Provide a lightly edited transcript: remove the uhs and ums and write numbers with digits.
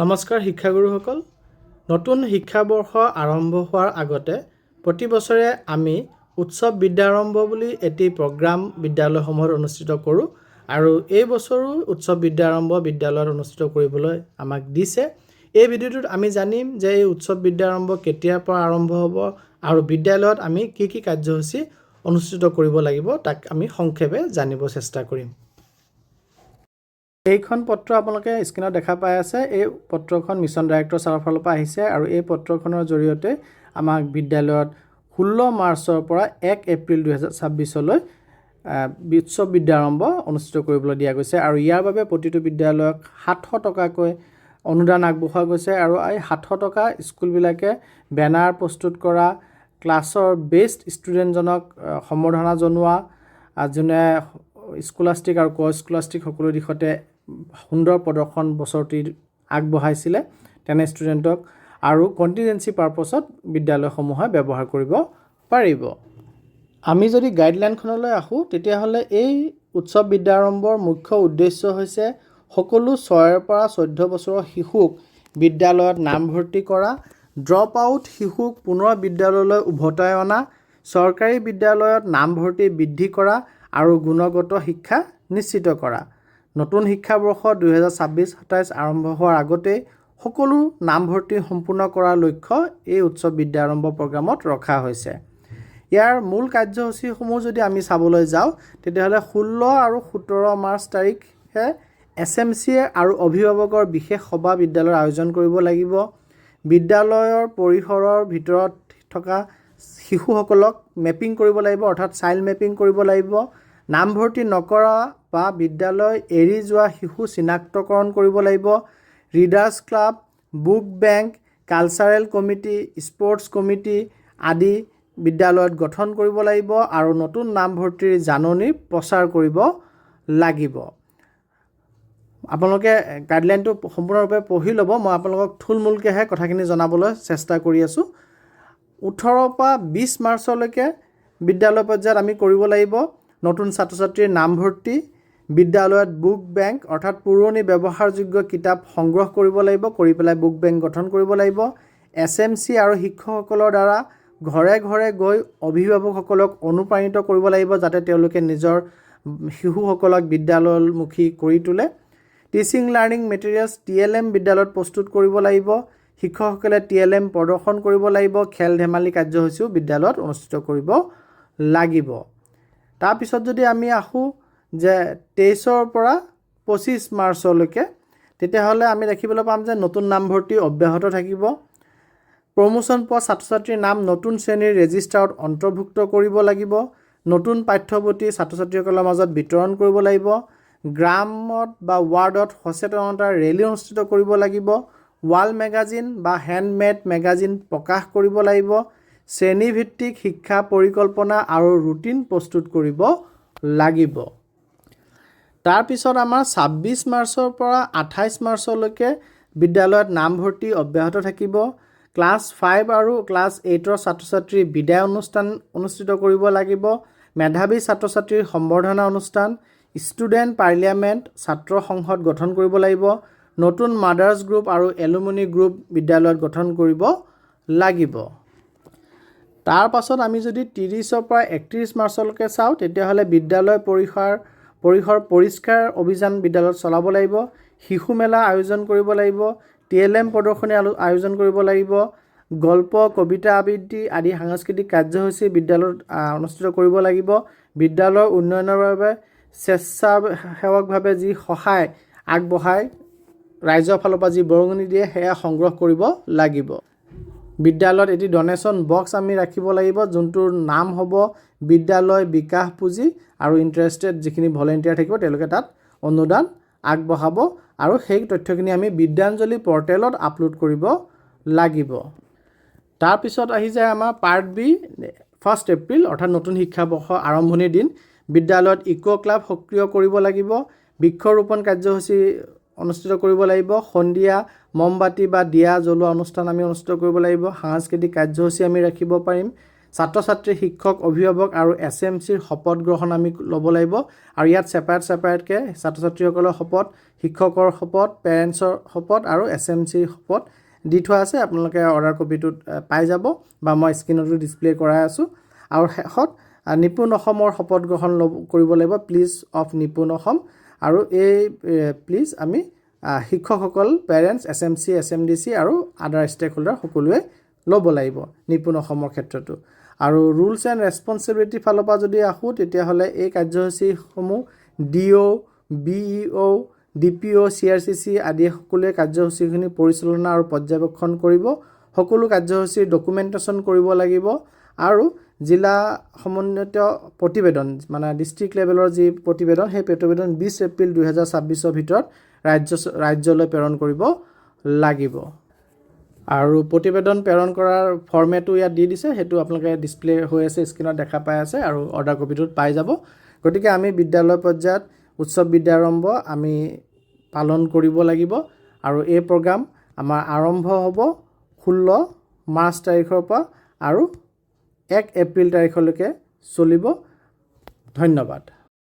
নমস্কাৰ শিক্ষাগুৰুসকল। নতুন শিক্ষাবৰ্ষ আৰম্ভ হোৱাৰ আগতে প্ৰতি বছৰে আমি উৎসৱ বিদ্যাৰম্ভ বুলি এটি প্ৰগ্ৰাম বিদ্যালয়সমূহত অনুষ্ঠিত কৰোঁ আৰু এই বছৰো উৎসৱ বিদ্যাৰম্ভ বিদ্যালয়ত অনুষ্ঠিত কৰিবলৈ আমাক দিছে। এই ভিডিঅ'টোত আমি জানিম যে এই উৎসৱ বিদ্যাৰম্ভ কেতিয়াৰ পৰা আৰম্ভ হ'ব আৰু বিদ্যালয়ত আমি কি কাৰ্যসূচী অনুষ্ঠিত কৰিব লাগিব তাক আমি সংক্ষেপে জানিব চেষ্টা কৰিম। এইখন পত্ৰ আপোনালোকে স্ক্ৰীনত দেখা পাই আছে। এই পত্ৰখন মিছন ডাইৰেক্টৰ ছাৰৰ ফালৰ পৰা আহিছে আৰু এই পত্ৰখনৰ জৰিয়তে আমাক বিদ্যালয়ত 16 মাৰ্চৰ পৰা 1 এপ্ৰিল 2026লৈ উৎসৱ বিদ্যাৰম্ভ অনুষ্ঠিত কৰিবলৈ দিয়া গৈছে আৰু ইয়াৰ বাবে প্ৰতিটো বিদ্যালয়ক 700 টকাকৈ অনুদান আগবঢ়োৱা গৈছে আৰু এই 700 টকা স্কুলবিলাকে বেনাৰ প্ৰস্তুত কৰা, ক্লাছৰ বেষ্ট ষ্টুডেণ্টজনক সম্বৰ্ধনা জনোৱা, যোনে স্কলাষ্টিক আৰু স্কলাষ্টিক সকলো দিশতে সুন্দৰ প্ৰদৰ্শন বছৰটিত আগবঢ়াইছিলে তেনে ষ্টুডেণ্টক আৰু কণ্টিজেঞ্চি পাৰপছত বিদ্যালয়সমূহে ব্যৱহাৰ কৰিব পাৰিব। আমি যদি গাইডলাইনখনলৈ আহোঁ তেতিয়াহ'লে এই উৎসৱ বিদ্যাৰম্ভৰ মুখ্য উদ্দেশ্য হৈছে সকলো 6ৰ পৰা 14 বছৰৰ শিশুক বিদ্যালয়ত নামভৰ্তি কৰা, ড্ৰপ আউট শিশুক পুনৰ বিদ্যালয়লৈ উভতাই অনা, চৰকাৰী বিদ্যালয়ত নামভৰ্তি বৃদ্ধি কৰা আৰু গুণগত শিক্ষা নিশ্চিত কৰা। নতুন শিক্ষাবৰ্ষ 2026-27 আৰম্ভ হোৱাৰ আগতেই সকলো নামভৰ্তি সম্পূৰ্ণ কৰাৰ লক্ষ্য এই উৎসৱ বিদ্যাৰম্ভ প্ৰগ্ৰামত ৰখা হৈছে। ইয়াৰ মূল কাৰ্যসূচীসমূহ যদি আমি চাবলৈ যাওঁ তেতিয়াহ'লে 16 আৰু 17 মাৰ্চ তাৰিখে SMCA আৰু অভিভাৱকৰ বিশেষ সভা বিদ্যালয়ৰ আয়োজন কৰিব লাগিব। বিদ্যালয়ৰ পৰিসৰৰ ভিতৰত থকা শিশুসকলক মেপিং কৰিব লাগিব, অৰ্থাৎ চাইল্ড মেপিং কৰিব লাগিব। নামভৰ্তি নকৰা বা বিদ্যালয় এৰি যোৱা শিশু চিনাক্তকৰণ কৰিব লাগিব। Readers club, book bank, cultural committee, sports committee আদি বিদ্যালয়ত গঠন কৰিব লাগিব আৰু নতুন নামভৰ্তিৰ জাননী প্ৰচাৰ কৰিব লাগিব। আপোনালোকে গাইডলাইনটো সম্পূৰ্ণৰূপে পঢ়ি ল'ব। মই আপোনালোকক থুলমূলকৈহে কথাখিনি জনাবলৈ চেষ্টা কৰি আছোঁ। 18 পৰা 20 মাৰ্চলৈকে বিদ্যালয় পৰ্যায়ত আমি কৰিব লাগিব নতুন ছাত্ৰ ছাত্ৰীৰ নামভৰ্তি। বিদ্যালয়ত বুক বেংক অৰ্থাৎ পুৰণি ব্যৱহাৰযোগ্য কিতাপ সংগ্ৰহ কৰিব লাগিব, কৰি পেলাই বুক বেংক গঠন কৰিব লাগিব। SMC আৰু শিক্ষকসকলৰ দ্বাৰা ঘৰে ঘৰে গৈ অভিভাৱকসকলক অনুপ্ৰাণিত কৰিব লাগিব যাতে তেওঁলোকে নিজৰ শিশুসকলক বিদ্যালয়মুখী কৰি তোলে। টিচিং লাৰ্ণিং মেটেৰিয়েলছ TLM বিদ্যালয়ত প্ৰস্তুত কৰিব লাগিব। শিক্ষকসকলে TLM প্ৰদৰ্শন কৰিব লাগিব। খেল ধেমালি কাৰ্যসূচীও বিদ্যালয়ত অনুষ্ঠিত কৰিব লাগিব। তাৰপিছত যদি আমি আহোঁ যে 23 পৰা 25 মাৰ্চলৈকে তেতিয়াহ'লে আমি দেখিবলৈ পাম যে নতুন নামভৰ্তি অব্যাহত থাকিব। প্ৰমোশ্যন পোৱা ছাত্ৰ ছাত্ৰীৰ নাম নতুন শ্ৰেণীৰ ৰেজিষ্টাৰত অন্তৰ্ভুক্ত কৰিব লাগিব। নতুন পাঠ্যপুথি ছাত্ৰ ছাত্ৰীসকলৰ মাজত বিতৰণ কৰিব লাগিব। গ্ৰামত বা ৱাৰ্ডত সচেতনতা ৰেলী অনুষ্ঠিত কৰিব লাগিব। ৱাল মেগাজিন বা হেণ্ডমেড মেগাজিন প্ৰকাশ কৰিব লাগিব। শ্ৰেণীভিত্তিক শিক্ষা পৰিকল্পনা আৰু ৰুটিন প্ৰস্তুত কৰিব লাগিব। তাৰপিছত আমাৰ 26 মাৰ্চৰ পৰা 28 মাৰ্চলৈকে বিদ্যালয়ত নামভৰ্তি অব্যাহত থাকিব। ক্লাছ 5 আৰু ক্লাছ 8ৰ ছাত্ৰ ছাত্ৰীৰ বিদায় অনুষ্ঠান অনুষ্ঠিত কৰিব লাগিব। মেধাৱী ছাত্ৰ ছাত্ৰীৰ সম্বৰ্ধনা অনুষ্ঠান, ষ্টুডেণ্ট পাৰ্লিয়ামেণ্ট, ছাত্ৰ সংসদ গঠন কৰিব লাগিব। নতুন মাদাৰ্ছ গ্ৰুপ আৰু এলুমনি গ্ৰুপ বিদ্যালয়ত গঠন কৰিব লাগিব। তাৰ পাছত আমি যদি 30 পৰা 31 মাৰ্চলৈকে চাওঁ তেতিয়াহ'লে বিদ্যালয় পৰিসৰ পৰিষ্কাৰ অভিযান বিদ্যালয়ত চলাব লাগিব। শিশু মেলা আয়োজন কৰিব লাগিব। TLM প্ৰদৰ্শনী আয়োজন কৰিব লাগিব। গল্প, কবিতা আবৃত্তি আদি সাংস্কৃতিক কাৰ্যসূচী বিদ্যালয়ত অনুষ্ঠিত কৰিব লাগিব। বিদ্যালয়ৰ উন্নয়নৰ বাবে স্বেচ্ছাসেৱকভাৱে যি সহায় আগবঢ়ায় ৰাইজৰ ফালৰ পৰা যি বৰঙণি দিয়ে সেয়া সংগ্ৰহ কৰিব লাগিব। বিদ্যালয়ত এটি ডনেশ্যন বক্স আমি ৰাখিব লাগিব যোনটোৰ নাম হ'ব বিদ্যালয় বিকাশ পুঁজি আৰু ইণ্টাৰেষ্টেড যিখিনি ভলেণ্টিয়াৰ থাকিব তেওঁলোকে তাত অনুদান আগবঢ়াব আৰু সেই তথ্যখিনি আমি বিদ্যাঞ্জলি পৰ্টেলত আপলোড কৰিব লাগিব। তাৰপিছত আহি যায় আমাৰ পাৰ্ট বি 1 এপ্ৰিল অৰ্থাৎ নতুন শিক্ষাবৰ্ষ আৰম্ভণিৰ দিন। বিদ্যালয়ত ইক' ক্লাব সক্ৰিয় কৰিব লাগিব। বৃক্ষৰোপণ কাৰ্যসূচী অনুষ্ঠিত কৰিব লাগিব। সন্ধিয়া মমবাতি বা দিয়া জ্বলোৱা অনুষ্ঠান আমি অনুষ্ঠিত কৰিব লাগিব। সাংস্কৃতিক কাৰ্যসূচী আমি ৰাখিব পাৰিম। ছাত্ৰ ছাত্ৰী শিক্ষক অভিভাৱক আৰু SMCৰ শপত গ্ৰহণ আমি ল'ব লাগিব আৰু ইয়াত ছেপাৰেটকৈ ছাত্ৰ ছাত্ৰীসকলৰ শপত শিক্ষকৰ শপত পেৰেণ্টছৰ শপত আৰু SMCৰ শপত দি থোৱা আছে আপোনালোকে অৰ্ডাৰ কপিটোত পাই যাব বা মই স্ক্ৰীনতো ডিসপ্লে কৰাই আছো আৰু শেষত নিপুণ অসমৰ শপত গ্ৰহণ কৰিব লাগিব প্লিজ অফ নিপুণ অসম আৰু এই প্লিজ আমি শিক্ষকসকল পেৰেণ্টছ SMC SMDC আৰু আদাৰ ষ্টেক হোল্ডাৰ সকলোৱে ল'ব লাগিব নিপুণ অসমৰ ক্ষেত্ৰটো আৰু ৰুলছ এণ্ড ৰেছপন্সিবিলিটি ফালৰ পৰা যদি আহো তেতিয়াহ'লে এই কাৰ্যসূচীসমূহ DO BEO DPO CRCC আদি সকলোৱে কাৰ্যসূচীখিনি পৰিচালনা আৰু পৰ্যবেক্ষণ কৰিব সকলো কাৰ্যসূচীৰ ডকুমেন্টেশ্যন কৰিব লাগিব আৰু জিলা সমন্বিত প্ৰতিবেদন মানে ডিস্ট্ৰিক্ট লেভেলৰ যি প্ৰতিবেদন সেই প্ৰতিবেদন 20 এপ্ৰিল 2026 ভিতৰত ৰাজ্যলৈ প্ৰেৰণ কৰিব লাগিব আৰু প্ৰতিবেদন প্ৰেৰণ কৰাৰ ফৰ্মেটো ইয়াত দি দিছে হেতু আপোনালোকে ডিসপ্লে হৈ আছে স্ক্ৰীনত দেখা পাই আছে আৰু অৰ্ডাৰ কপিটোত পাই যাব গতিকে আমি বিদ্যালয় পৰ্যায়ত উৎসৱ বিদ্যাৰম্ভ আমি পালন কৰিব লাগিব আৰু এই প্ৰগ্ৰাম আমাৰ আৰম্ভ হ'ব 16 মাৰ্চ তাৰিখৰ পৰা আৰু 1 এপ্ৰিল তাৰিখলৈকে চলিব ধন্যবাদ